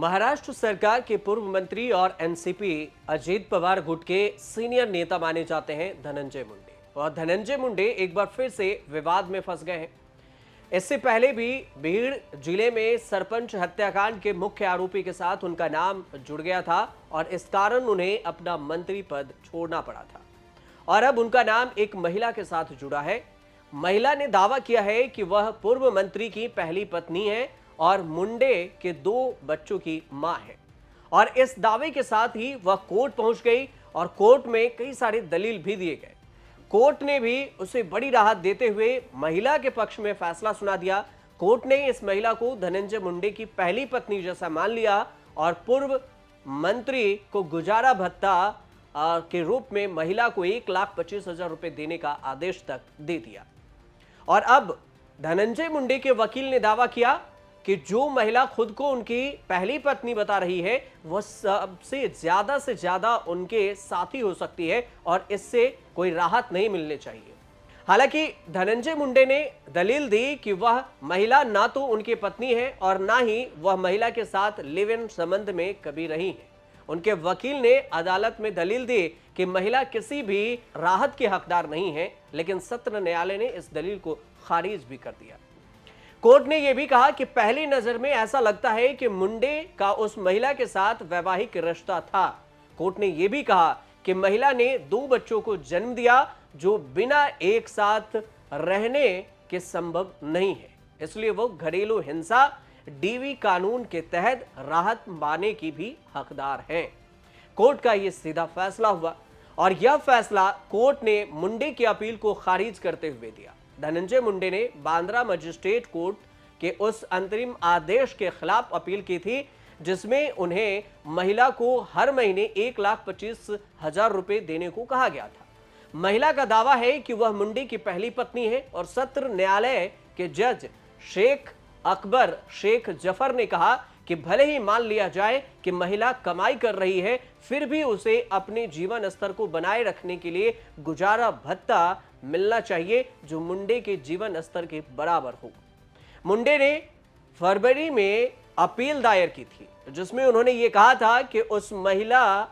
महाराष्ट्र सरकार के पूर्व मंत्री और एनसीपी अजीत पवार गुट के सीनियर नेता माने जाते हैं धनंजय मुंडे। और धनंजय मुंडे एक बार फिर से विवाद में फंस गए हैं। इससे पहले भी भीड़ जिले में सरपंच हत्याकांड के मुख्य आरोपी के साथ उनका नाम जुड़ गया था और इस कारण उन्हें अपना मंत्री पद छोड़ना पड़ा था। और अब उनका नाम एक महिला के साथ जुड़ा है। महिला ने दावा किया है कि वह पूर्व मंत्री की पहली पत्नी है और मुंडे के 2 बच्चों की मां है। और इस दावे के साथ ही वह कोर्ट पहुंच गई और कोर्ट में कई सारे दलील भी दिए गए। कोर्ट ने भी उसे बड़ी राहत देते हुए महिला के पक्ष में फैसला सुना दिया। कोर्ट ने इस महिला को धनंजय मुंडे की पहली पत्नी जैसा मान लिया और पूर्व मंत्री को गुजारा भत्ता के रूप में महिला को 1,25,000 रुपए देने का आदेश तक दे दिया। और अब धनंजय मुंडे के वकील ने दावा किया कि जो महिला खुद को उनकी पहली पत्नी बता रही है वह सबसे ज्यादा उनके साथी हो सकती है और इससे कोई राहत नहीं मिलनी चाहिए। हालांकि धनंजय मुंडे ने दलील दी कि वह महिला ना तो उनकी पत्नी है और ना ही वह महिला के साथ लिव इन संबंध में कभी रही है। उनके वकील ने अदालत में दलील दी कि महिला किसी भी राहत के हकदार नहीं है, लेकिन सत्र न्यायालय ने इस दलील को खारिज भी कर दिया। कोर्ट ने यह भी कहा कि पहली नजर में ऐसा लगता है कि मुंडे का उस महिला के साथ वैवाहिक रिश्ता था। कोर्ट ने यह भी कहा कि महिला ने 2 बच्चों को जन्म दिया जो बिना एक साथ रहने के संभव नहीं है, इसलिए वो घरेलू हिंसा डीवी कानून के तहत राहत पाने की भी हकदार हैं। कोर्ट का यह सीधा फैसला हुआ और यह फैसला कोर्ट ने मुंडे की अपील को खारिज करते हुए दिया। धनंजय मुंडे ने बांद्रा मजिस्ट्रेट कोर्ट के उस अंतरिम आदेश के खिलाफ अपील की थी जिसमें उन्हें महिला को हर महीने 1,25,000 रुपए देने को कहा गया था। महिला का दावा है कि वह मुंडे की पहली पत्नी है और सत्र न्यायालय के जज शेख अकबर शेख जफर ने कहा कि भले ही मान लिया जाए कि महिला कमाई कर रही है, फिर भी उसे अपने जीवन स्तर को बनाए रखने के लिए गुजारा भत्ता मिलना चाहिए जो मुंडे के जीवन स्तर के बराबर हो। मुंडे ने फरवरी में अपील दायर की थी जिसमें उन्होंने ये कहा था कि उस महिला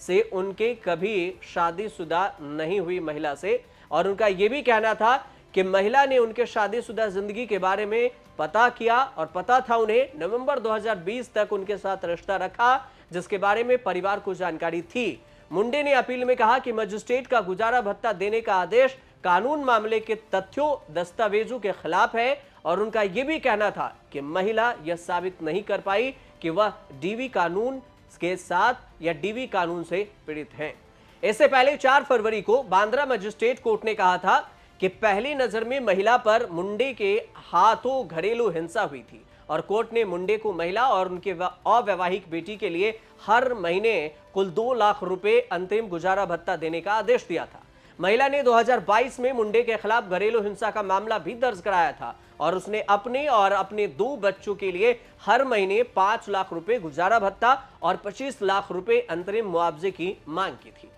से उनके कभी शादीशुदा नहीं हुई महिला से, और उनका यह भी कहना था कि महिला ने उनके शादीशुदा जिंदगी के बारे में पता किया और पता था उन्हें नवंबर 2020 तक उनके साथ रिश्ता रखा जिसके बारे में परिवार को जानकारी थी। मुंडे ने अपील में कहा कि मजिस्ट्रेट का गुजारा भत्ता देने का आदेश कानून मामले के तथ्यों दस्तावेजों के खिलाफ है और उनका यह भी कहना था कि महिला यह साबित नहीं कर पाई कि वह डीवी कानून के साथ या डीवी कानून से पीड़ित हैं। इससे पहले 4 फरवरी को बांद्रा मजिस्ट्रेट कोर्ट ने कहा था कि पहली नजर में महिला पर मुंडे के हाथों घरेलू हिंसा हुई थी और कोर्ट ने मुंडे को महिला और उनके अवैवाहिक बेटी के लिए हर महीने कुल 2 लाख रुपए अंतरिम गुजारा भत्ता देने का आदेश दिया था। महिला ने 2022 में मुंडे के खिलाफ घरेलू हिंसा का मामला भी दर्ज कराया था और उसने अपने और अपने 2 बच्चों के लिए हर महीने 5 लाख रुपए गुजारा भत्ता और 25 लाख रुपए अंतरिम मुआवजे की मांग की थी।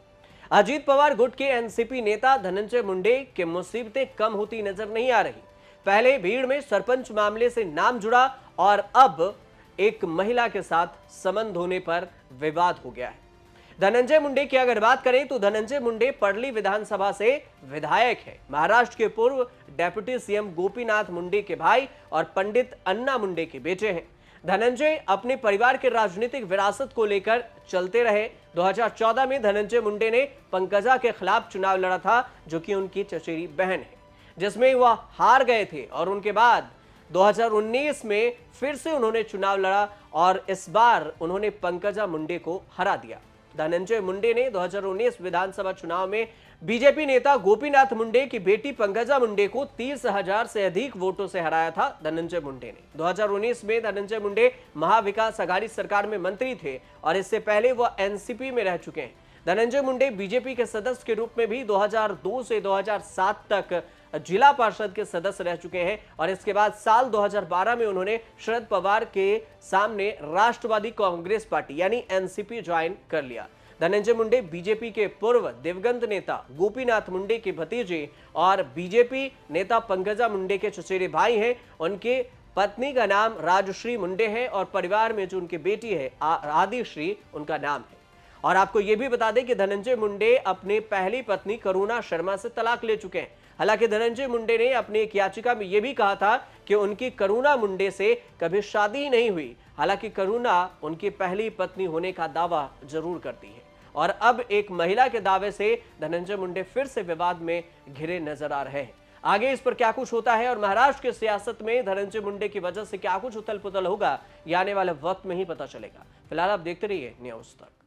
अजीत पवार गुट के एनसीपी नेता धनंजय मुंडे की मुसीबतें कम होती नजर नहीं आ रही। पहले भीड़ में सरपंच मामले से नाम जुड़ा और अब एक महिला के साथ संबंध होने पर विवाद हो गया है। धनंजय मुंडे की अगर बात करें तो धनंजय मुंडे पड़ली विधानसभा से विधायक है। महाराष्ट्र के पूर्व डेप्यूटी सीएम गोपीनाथ मुंडे के भाई और पंडित अन्ना मुंडे के बेटे हैं। धनंजय अपने परिवार के राजनीतिक विरासत को लेकर चलते रहे। 2014 में धनंजय मुंडे ने पंकजा के खिलाफ चुनाव लड़ा था जो कि उनकी चचेरी बहन है, जिसमें वह हार गए थे और उनके बाद 2019 में फिर से उन्होंने चुनाव लड़ा और इस बार उन्होंने पंकजा मुंडे को हरा दिया। धनंजय मुंडे ने 2019 विधानसभा चुनाव में बीजेपी नेता गोपीनाथ मुंडे की बेटी पंकजा मुंडे को 30,000 से अधिक वोटों से हराया था। धनंजय मुंडे ने 2019 में धनंजय मुंडे महाविकास अघाड़ी सरकार में मंत्री थे और इससे पहले वह एनसीपी में रह चुके हैं। धनंजय मुंडे बीजेपी के सदस्य के रूप में भी 2002 से 2007 तक जिला पार्षद के सदस्य रह चुके हैं और इसके बाद साल 2012 में उन्होंने शरद पवार के सामने राष्ट्रवादी कांग्रेस पार्टी यानी एनसीपी ज्वाइन कर लिया। धनंजय मुंडे बीजेपी के पूर्व दिवंगत नेता गोपीनाथ मुंडे के भतीजे और बीजेपी नेता पंकजा मुंडे के चचेरे भाई हैं। उनके पत्नी का नाम राजश्री मुंडे है और परिवार में जो उनकी बेटी है आदिश्री उनका नाम है। और आपको यह भी बता दें कि धनंजय मुंडे अपनी पहली पत्नी करुणा शर्मा से तलाक ले चुके हैं। हालांकि धनंजय मुंडे ने अपनी एक याचिका में यह भी कहा था कि उनकी करुणा मुंडे से कभी शादी ही नहीं हुई। हालांकि करुणा उनकी पहली पत्नी होने का दावा जरूर करती है और अब एक महिला के दावे से धनंजय मुंडे फिर से विवाद में घिरे नजर आ रहे हैं। आगे इस पर क्या कुछ होता है और महाराष्ट्र की सियासत में धनंजय मुंडे की वजह से क्या कुछ उथल पुथल होगा, यह आने वाले वक्त में ही पता चलेगा। फिलहाल आप देखते रहिए न्यूज़ तक।